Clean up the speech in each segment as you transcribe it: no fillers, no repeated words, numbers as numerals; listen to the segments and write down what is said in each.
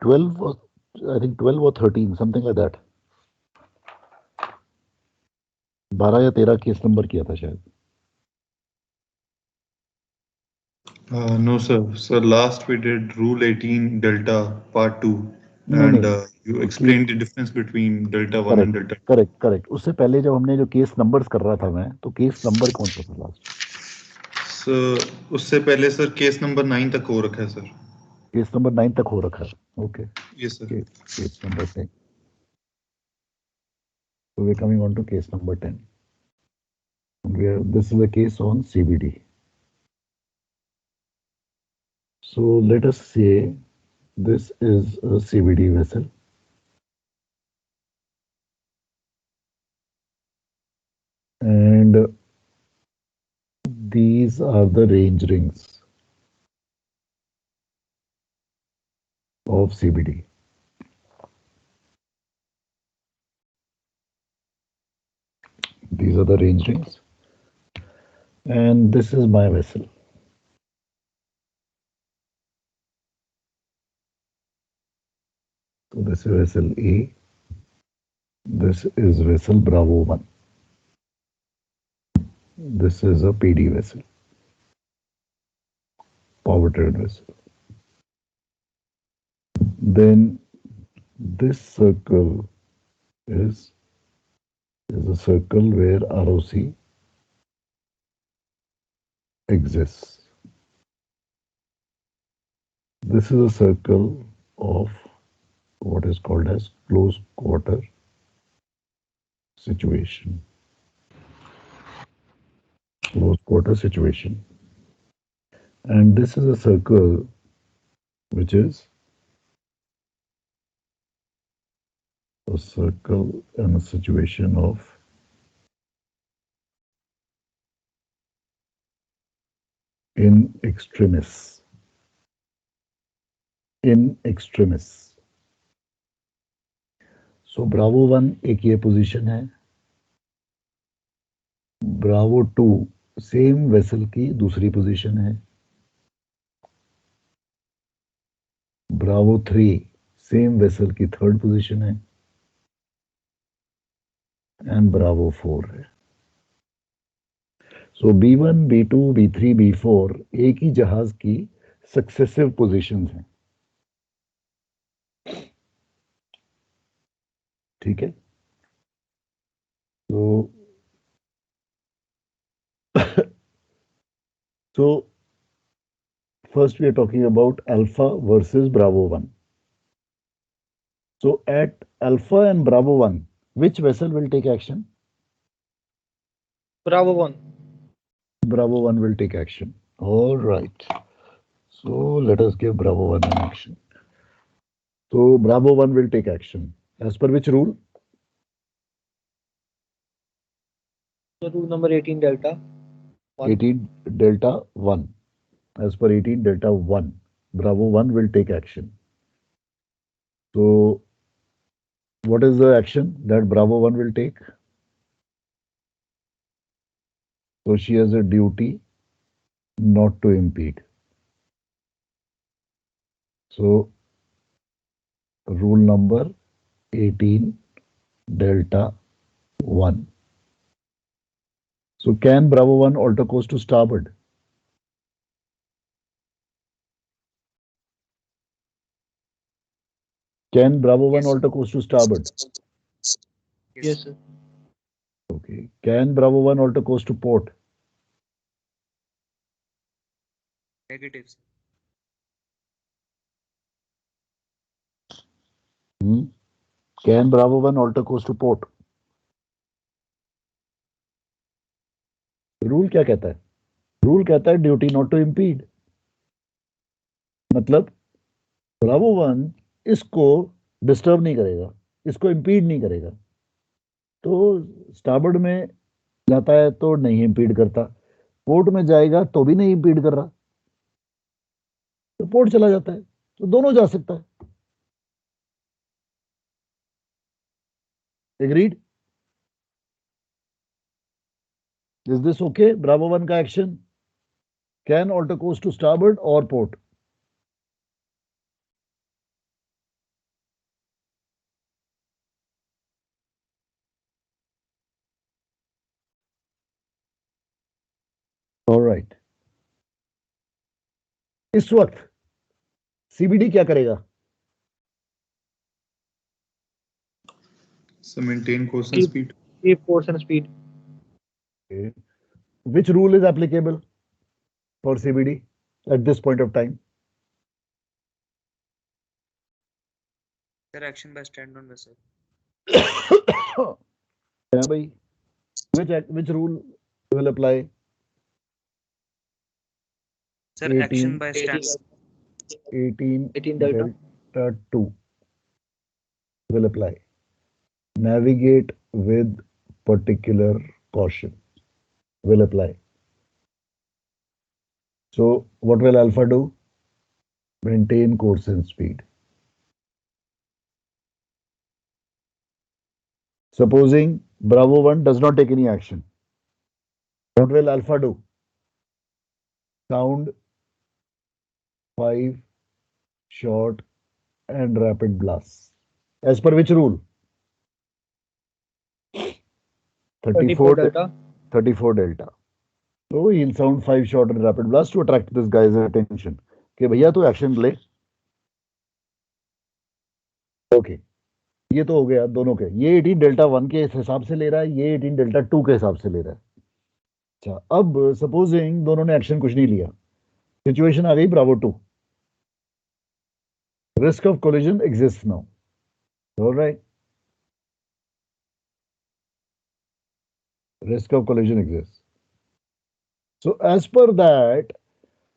12 or I think 12 or 13, something like that. 12 या 13 case number किया था शायद. No, sir. So last we did Rule 18 Delta Part 2, नहीं and नहीं, you तो explained the difference between Delta 1 and correct Delta 2. Correct correct. उससे पहले जब हमने जो केस नंबर्स कर रहा था मैं, तो केस नंबर कौन सा था लास्ट? So उससे पहले सर केस नंबर 9 तक हो रखा है सर. केस नंबर 9 तक हो रखा है. Okay. Yes, sir. Case number 10. So we're coming on to case number 10. This is a case on CBD. So let us say this is a CBD vessel. And these are the range rings of CBD. These are the range rings. And this is my vessel. So this is vessel A. This is vessel Bravo 1. This is a PD vessel, power-trade vessel. Then this circle is a circle where ROC exists. This is a circle of what is called as close quarter situation. Close quarter situation. And this is a circle which is a circle and a situation of in extremis. In extremis. So Bravo 1 एक ये position है. Bravo 2 same vessel की दूसरी position है. Bravo 3 same vessel की third position है. And Bravo 4 है. सो B1, B2, B3, B4 एक ही जहाज की सक्सेसिव पोजीशंस हैं. ठीक है. So first we are talking about Alpha versus Bravo 1. So at Alpha and Bravo 1, which vessel will take action? Bravo 1. Bravo 1 will take action. All right. So let us give Bravo 1 an action. So Bravo 1 will take action. As per which rule? So rule number 18 Delta 1. 18 Delta 1. As per 18 Delta 1, Bravo 1 will take action. So what is the action that Bravo 1 will take? So she has a duty not to impede. So rule number 18 Delta 1. So can Bravo 1 alter course to starboard? Can Bravo 1 alter course to starboard? Yes, sir. Okay. Can Bravo 1 alter course to port? Negatives. Can Bravo 1 alter course to port? Rule क्या कहता है? Rule कहता है duty not to impede. मतलब Bravo 1 इसको disturb नहीं करेगा, इसको इम्पीड नहीं करेगा. तो स्टारबोर्ड में जाता है तो नहीं इम्पीड करता, पोर्ट में जाएगा तो भी नहीं इम्पीड कर रहा, तो पोर्ट चला जाता है. तो दोनों जा सकता है. Agreed? Is this okay? Bravo 1 का action can alter course to starboard और पोर्ट. ऑलराइट, इस वक्त सीबीडी क्या करेगा? So maintain course and speed. Keep course and speed. Okay. Which rule is applicable for CBD at this point of time? Sir, action by stand-on vessel. Yeah, bhai. Which rule will apply? Sir, 18, action by stand. 18 delta. delta 2 will apply. Navigate with particular caution will apply. So what will alpha do? Maintain course and speed. Supposing Bravo 1 does not take any action, what will alpha do? Sound 5 short and rapid blasts. As per which rule? 34 delta. 34 delta. So he'll sound 5 short and rapid blast to attract this guy's attention. कि भैया तो action ले. Okay, ये तो हो गया दोनों के. ये 18 डेल्टा 1 के हिसाब से ले रहा है, ये 18 डेल्टा 2 के हिसाब से ले रहा है. अच्छा, अब सपोजिंग दोनों ने एक्शन कुछ नहीं लिया, सिचुएशन आ गई Bravo 2. Risk of collision exists now. All right. Risk of collision exists. So as per that,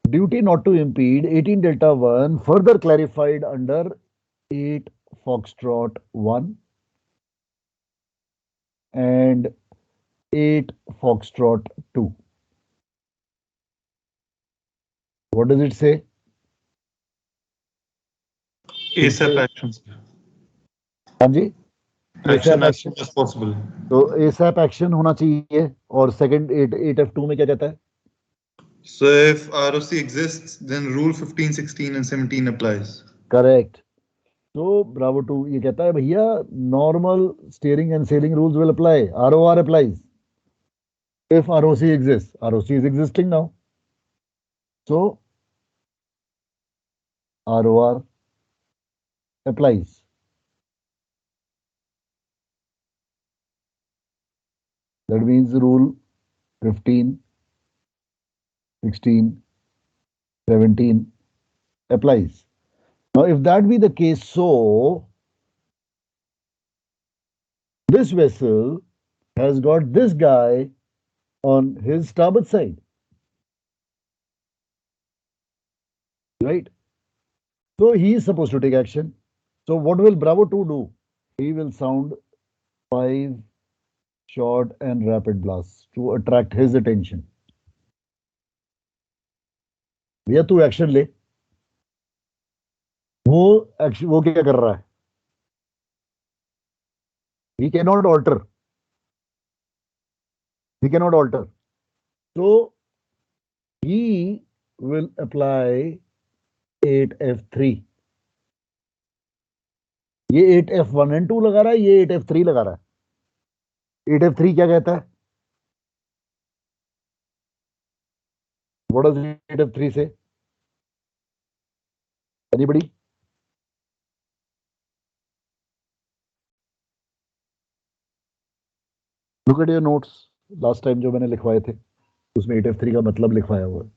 duty not to impede 18 delta 1 further clarified under 8 Foxtrot 1 and 8 Foxtrot 2. What does it say? ASAP actions. हाँ जी, Action as soon as possible. तो ASAP action होना चाहिए. और second 8F2 में क्या कहता है? So if ROC exists, then rule 15, 16 and 17 applies. Correct. तो ब्रावो 2 ये कहता है भैया normal steering and selling rules will apply. ROR applies if ROC exists. ROC is existing now. So ROR applies. That means rule 15, 16, 17 applies. Now, if that be the case, so this vessel has got this guy on his starboard side, right? So he is supposed to take action. So what will Bravo 2 do? He will sound 5 short and rapid blasts to attract his attention. भैया तू action ले. वो क्या कर रहा है? He cannot alter. He cannot alter. So he will apply 8F3. ये 8F1 and 2 लगा रहा है, ये 8F3 लगा रहा है. 8F3 क्या कहता है? What does 8F3 say? Anybody? Look at your notes. Last time जो मैंने लिखवाए थे उसमें 8F3 का मतलब लिखवाया हुआ है.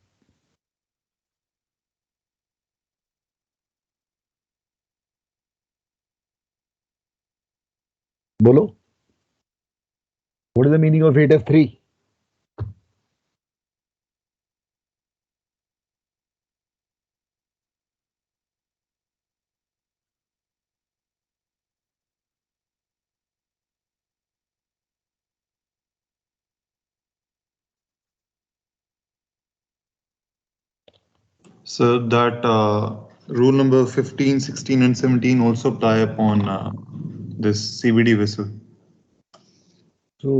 बोलो. What is the meaning of 8F3? So that rule number 15, 16 and 17 also apply upon this CBD vessel. So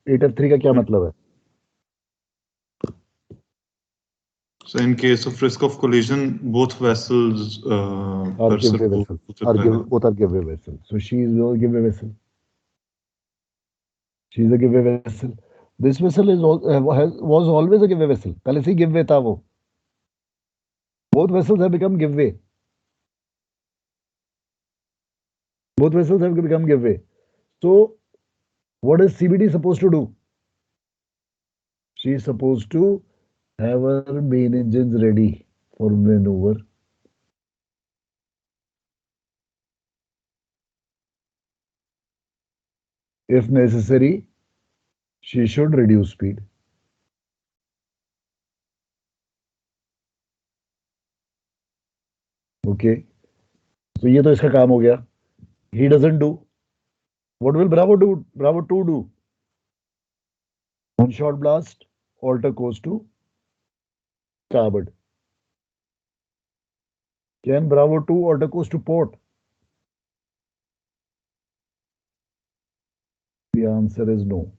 8F3 का क्या मतलब है? So in case of risk of collision, both vessels are giveaway vessels. Both are giveaway vessels. So she is a giveaway vessel. She is a giveaway vessel. This vessel was always a giveaway vessel. पहले से giveaway था वो. Both vessels have become giveaway. Both vessels have become giveaway. So, what is CBD supposed to do? She is supposed to have her main engines ready for maneuver. If necessary, she should reduce speed. Okay. So ये तो इसका काम हो गया. He doesn't do. What will Bravo do? Bravo 2 do? On short blast, alter course to starboard. Can Bravo 2 alter course to port? The answer is no.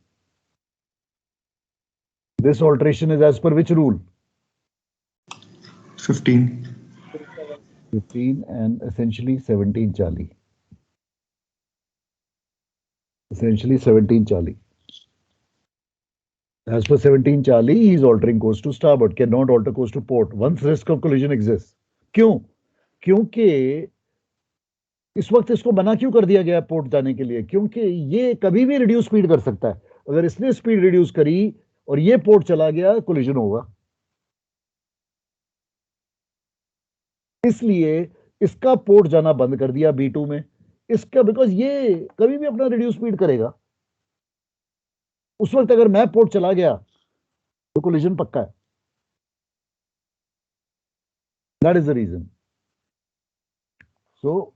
This alteration is as per which rule? 15. 15 and essentially 17 Charlie. Essentially 17 Charlie. As per 17 Charlie, he is altering course to starboard, cannot alter course to port once risk of collision exists. क्यों? क्योंकि इस वक्त इसको मना क्यों कर दिया गया पोर्ट जाने के लिए? क्योंकि ये कभी भी रिड्यूस स्पीड कर सकता है. अगर इसने स्पीड रिड्यूस करी और ये पोर्ट चला गया, कोलिजन होगा. इसलिए इसका पोर्ट जाना बंद कर दिया B2 में. इसका बिकॉज ये कभी भी अपना रिड्यूस स्पीड करेगा. उस वक्त अगर मैं पोर्ट चला गया तो कोलिजन पक्का है. That is the reason. So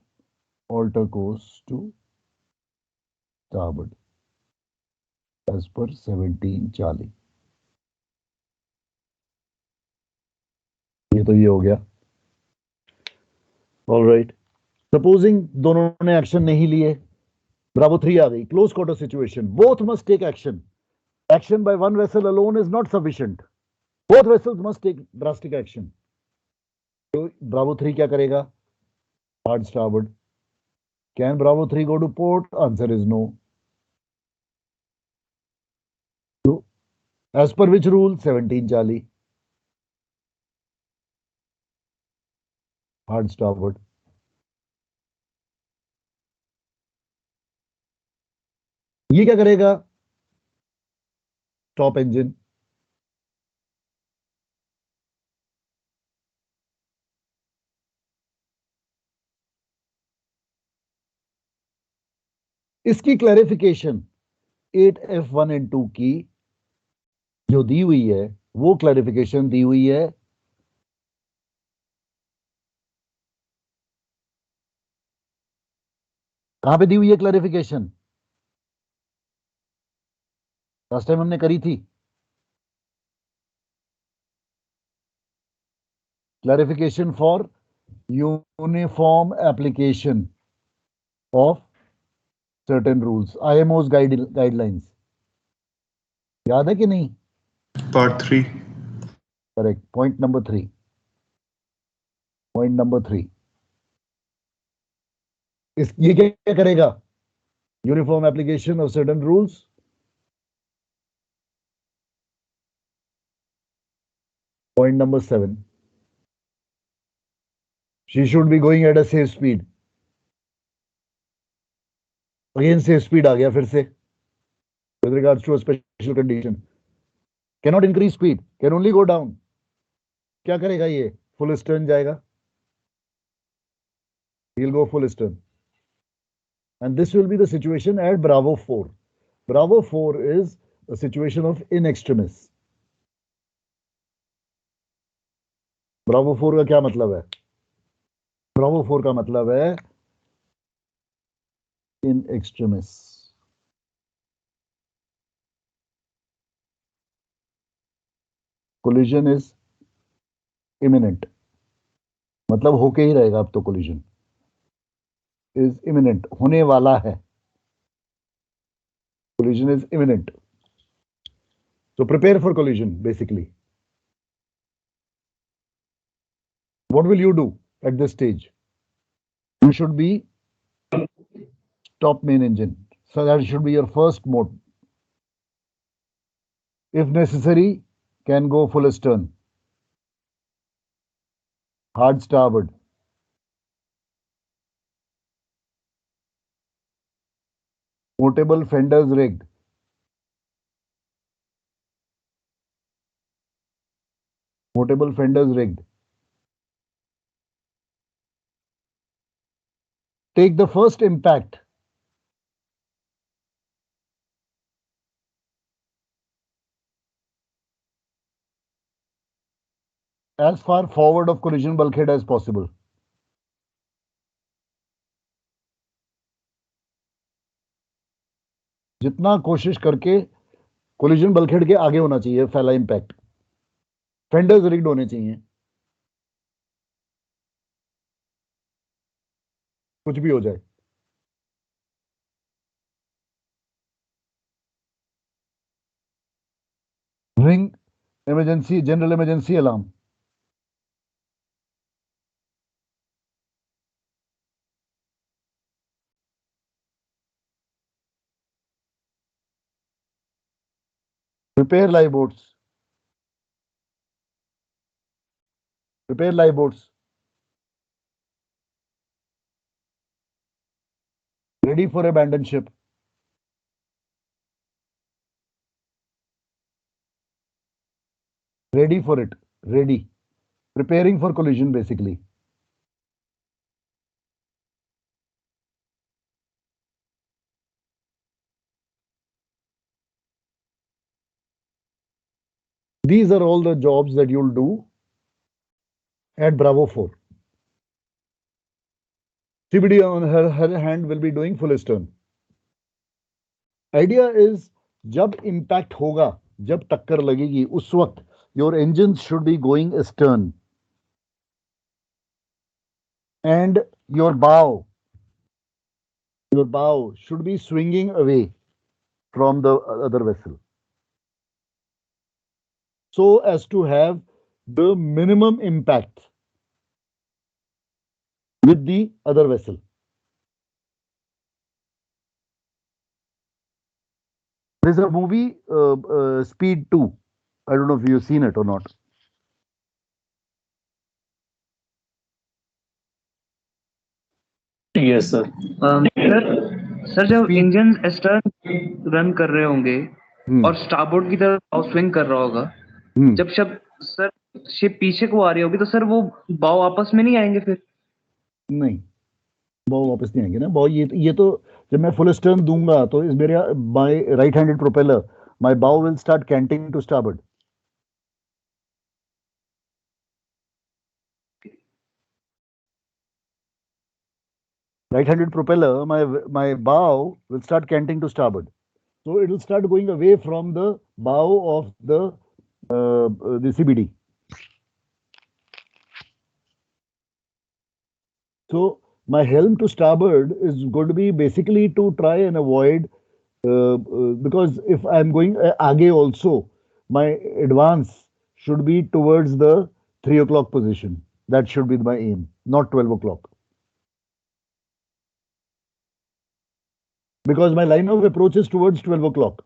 alter course to starboard as per 17 Charlie. ये तो ये हो गया. All right. Supposing दोनों ने एक्शन नहीं लिए, Bravo 3 आ गई, close quarter situation. Both must take action. Action by one vessel alone is not sufficient. Both vessels must take drastic action. तो Bravo 3 क्या करेगा? Hard starboard. Can Bravo 3 go to port? Answer is no. So, as per which rule? 17 Charlie. Hard starboard. ये क्या करेगा? Top engine. इसकी clarification 8F1 and 2 की जो दी हुई है वो क्लैरिफिकेशन दी हुई है कहां पे दी हुई है क्लैरिफिकेशन? लास्ट टाइम हमने करी थी. Clarification for uniform application of certain rules, IMO's guidelines. याद है कि नहीं? Part 3. Correct. Point number 3. Point number 3. ये क्या करेगा? Uniform application of certain rules. Point number 7. She should be going at a safe speed. Again safe speed आ गया फिर से. With regards to a special condition. Cannot increase speed. Can only go down. क्या करेगा ये? Full stern जाएगा. He'll go full stern. And this will be the situation at Bravo 4. Bravo 4 is a situation of in extremis. Bravo 4 का क्या मतलब है? Bravo 4 का मतलब है in extremis. Collision is imminent. मतलब होके ही रहेगा अब तो. collision is imminent, होने वाला है. Collision is imminent. So prepare for collision basically. What will you do at this stage? You should be top main engine. So that should be your first mode. If necessary, can go full astern. Hard starboard. Portable fenders rigged. Portable fenders rigged. Take the first impact. As far forward of collision bulkhead as possible. जितना कोशिश करके collision bulkhead के आगे होना चाहिए फैला impact. Fenders rigged होने चाहिए. कुछ भी हो जाए. Ring emergency general emergency alarm. Prepare lifeboats. Prepare lifeboats. Ready for abandoned ship. Ready for it. Ready. Preparing for collision basically. These are all the jobs that you'll do at Bravo 4. CBD on her hand will be doing full astern. Idea is जब impact होगा, जब टक्कर लगेगी, उस वक्त your engines should be going astern. And your bow should be swinging away from the other vessel, so as to have the minimum impact with the other vessel. There's a movie, Speed 2. I don't know if you've seen it or not. Yes sir. Sir जब Speed- engine stern run कर रहे होंगे हम्म, और starboard की तरफ swing कर रहा होगा, हम्म, जब सर शिप पीछे को आ रही होगी तो सर वो बाव आपस में नहीं आएंगे फिर? नहीं, बॉ वापस नहीं आएंगे ना. बॉ ये तो जब मैं फुल स्टर्न दूंगा तो इस मेरे by right handed propeller my bow will start canting to starboard. Right-handed propeller, my bow will start canting to starboard. So it will start going away from the bow of the CBD. So my helm to starboard is going to be basically to try and avoid, because if I'm going aage also, my advance should be towards the 3 o'clock position. That should be my aim, not 12 o'clock. Because my line of approach is towards 12 o'clock.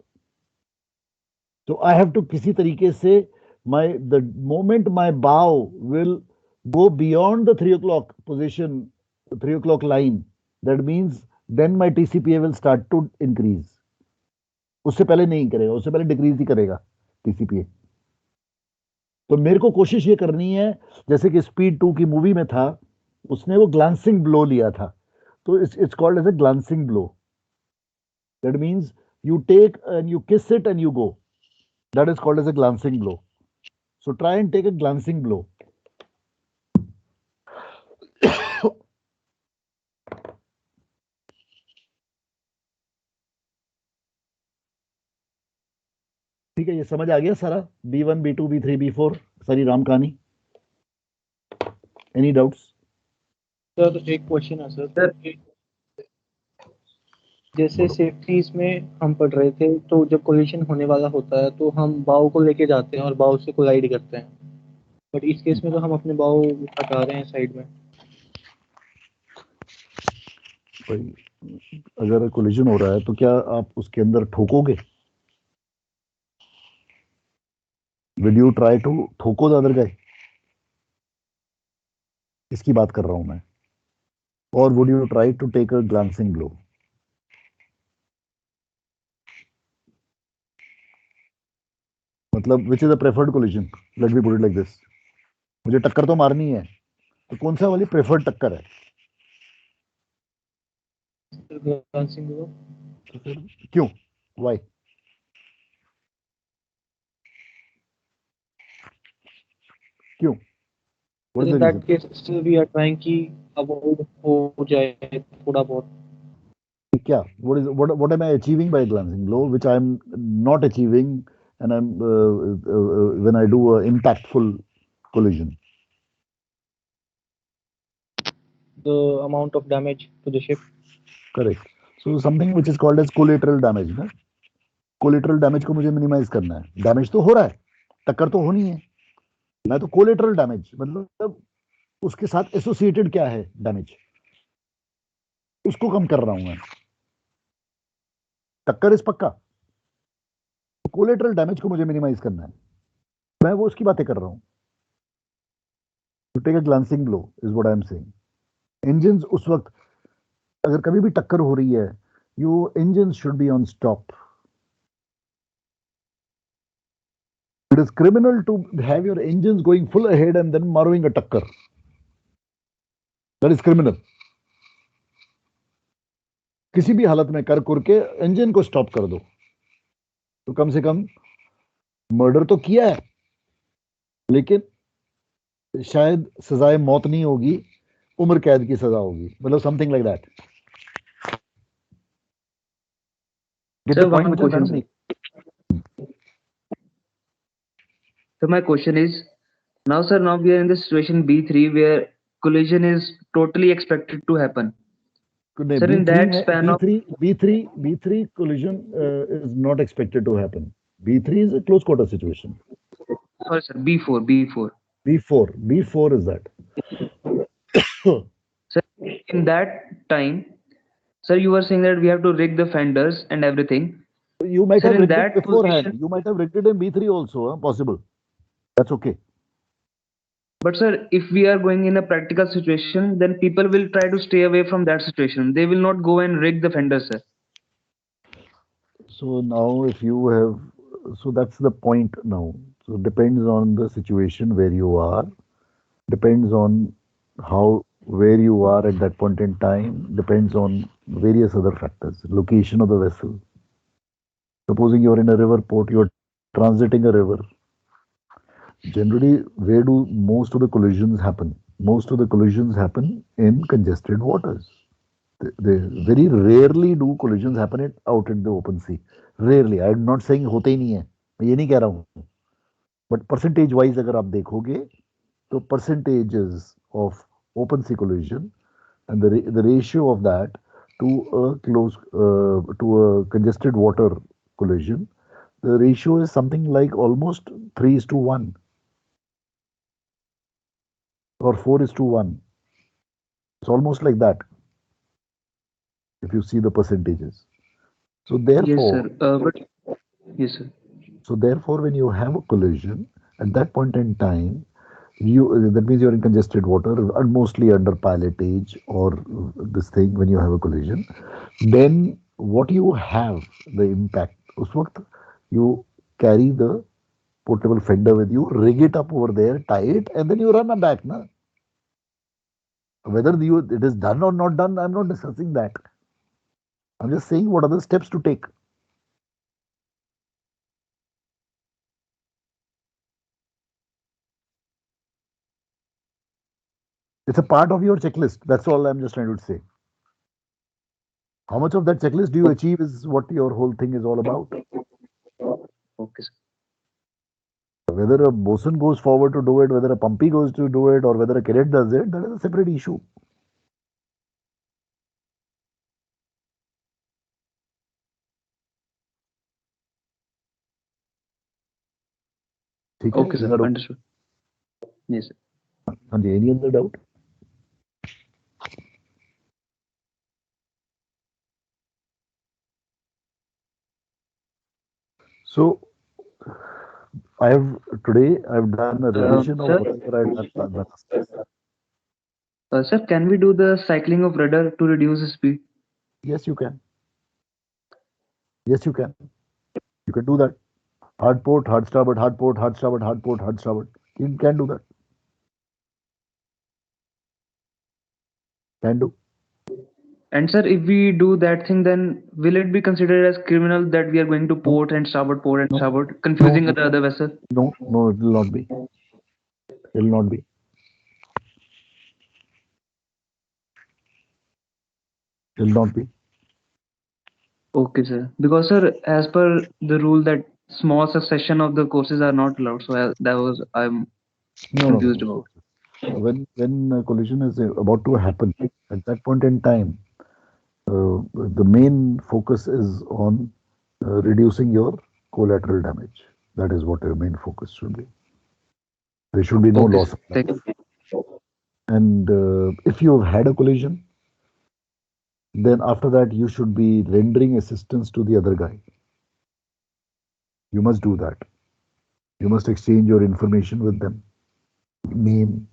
So I have to किसी तरीके से the moment my bow will go beyond the 3 o'clock position, 3 o'clock line, that means then my TCPA will start to increase. उससे पहले नहीं करेगा, उससे पहले decrease ही करेगा TCPA. तो मेरे को कोशिश ये करनी है, जैसे कि स्पीड 2 की मूवी में था, उसने वो ग्लांसिंग ब्लो लिया था, तो it's called as a glancing blow. That means you take and you kiss it and you go. That is called as a glancing blow. So try and take a glancing blow. ठीक है, ये समझ आ गया सारा. B1, B2, B3, B4 सारी राम कहानी. Any doubts? Sir एक question है सर. जैसे सेफ्टीज में हम पढ़ रहे थे, तो जब कोलिशन होने वाला होता है तो हम बाव को लेके जाते हैं और बाव से कोलाइड करते हैं, बट इस केस में तो हम अपने बाव हटा रहे हैं साइड में. अगर कोलिजन हो रहा है तो क्या आप उसके अंदर ठोकोगे? विल यू ट्राई टू ठोको द अदर गाय? इसकी बात कर रहा हूं मैं. और would you try to take a glancing blow? मतलब which is the preferred collision? Let me put it like this. मुझे टक्कर तो मारनी है, तो कौन सा वाली प्रेफर्ड टक्कर है? Glancing blow. तो फिर क्यों? वाई? क्यों? What is in the that reason? Case still we are trying कि अवॉइड हो जाए थोड़ा बहुत. क्या? What am I achieving by glancing blow, which I'm not achieving, and I'm when I do a impactful collision? The amount of damage to the ship. Correct. So something which is called as collateral damage, ना? Collateral damage को मुझे minimise करना है. Damage तो हो रहा है, टक्कर तो होनी है. मैं तो कोलेटरल डैमेज मतलब उसके साथ एसोसिएटेड क्या है डैमेज, उसको कम कर रहा हूं मैं. टक्कर इस पक्का, कोलेटरल डैमेज को मुझे मिनिमाइज करना है. मैं वो उसकी बातें कर रहा हूं. To take a glancing blow is what I am saying. Engine उस वक्त अगर कभी भी टक्कर हो रही है, your engines should be on stop. It is criminal to have your engines going full ahead and then मारोगे टक्कर. That is criminal. किसी भी हालत में कर के इंजन को स्टॉप कर दो, तो कम से कम मर्डर तो किया है, लेकिन शायद सजाए मौत नहीं होगी, उम्र कैद की सजा होगी. मतलब something like that. Get the Sir, point one which I'm trying question, to sir. make? So my question is, now we are in the situation B3 where collision is totally expected to happen. नहीं, Sir, in B3 that है. span of, B3 collision is not expected to happen. B3 is a close quarter situation. sorry sir, B4. B4 is that. Sir, in that time, sir, you were saying that we have to rig the fenders and everything. You might Sir, have in rigged it that beforehand. position, You might have rigged it in B3 also, possible. That's okay. but sir, if we are going in a practical situation, then people will try to stay away from that situation. They will not go and rig the fenders, sir. So now if you have, so that's the point now. So depends on the situation where you are, depends on where you are at that point in time, depends on various other factors. Location of the vessel. Supposing you're in a river port, you're transiting a river. Generally, where do most of the collisions happen? Most of the collisions happen in congested waters. They very rarely do collisions happen out in the open sea. Rarely. I'm not saying होते ही नहीं है, मैं ये नहीं कह रहा हूँ. But percentage wise अगर आप देखोगे, तो percentages of open sea collision and the ratio of that to a congested water collision, the ratio is something like almost 3:1 or 4:1. It's almost like that if you see the percentages. So Yes, sir. therefore, But yes, sir. when you have a collision, at that point in time, that means you're in congested water, mostly under pilotage or this thing when you have a collision. Then what you have, the impact, उस वक्त you carry the portable fender with you, rig it up over there, tie it, and then you run back. Na? Whether it is done or not done, I'm not discussing that. I'm just saying what are the steps to take. It's a part of your checklist. That's all I'm just trying to say. How much of that checklist do you achieve is what your whole thing is all about. Okay, sir. Whether a bosun goes forward to do it, whether a pumpy goes to do it, or whether a cadet does it, that is a separate issue. Okay, Is sir. that okay? Understood. Yes, sir. Any other doubt? So Today I've done a revision of Sir? whatever I've done last time. Sir, can we do the cycling of rudder to reduce the speed? Yes, you can. Yes, you can. You can do that. Hard port, hard starboard, hard port, hard starboard, hard port, hard starboard. You can do that. Can do. And sir, if we do that thing, then will it be considered as criminal that we are going to port and starboard, confusing the other vessel? No, it will not be. It will not be. It will not be. Okay, sir. Because sir, as per the rule that small succession of the courses are not allowed, so that was I'm confused about. When a collision is about to happen, at that point in time, the main focus is on reducing your collateral damage. That is what your main focus should be. There should be no Okay, loss sir. of Thank life. you. And if you have had a collision, then after that you should be rendering assistance to the other guy. You must do that. You must exchange your information with them. Name,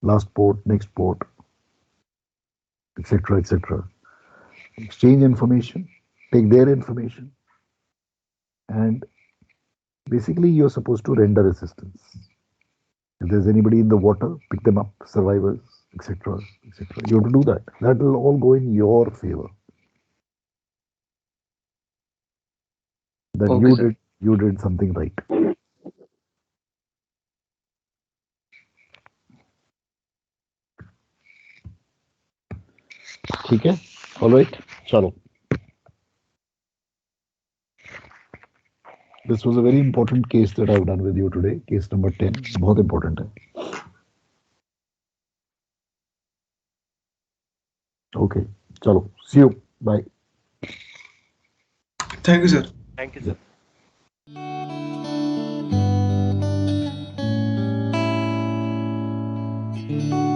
last port, next port, etc., etc. Exchange information, take their information, and basically you're supposed to render assistance. If there's anybody in the water, pick them up, survivors, etc., etc. You have to do that. That will all go in your favor. That Okay, you did something right. ठीक है? All right? चलो. This was a very important case that I've done with you today. Case number 10. बहुत important है. Okay. चलो. See you. Bye. Thank you, sir. Thank you, sir. Yeah.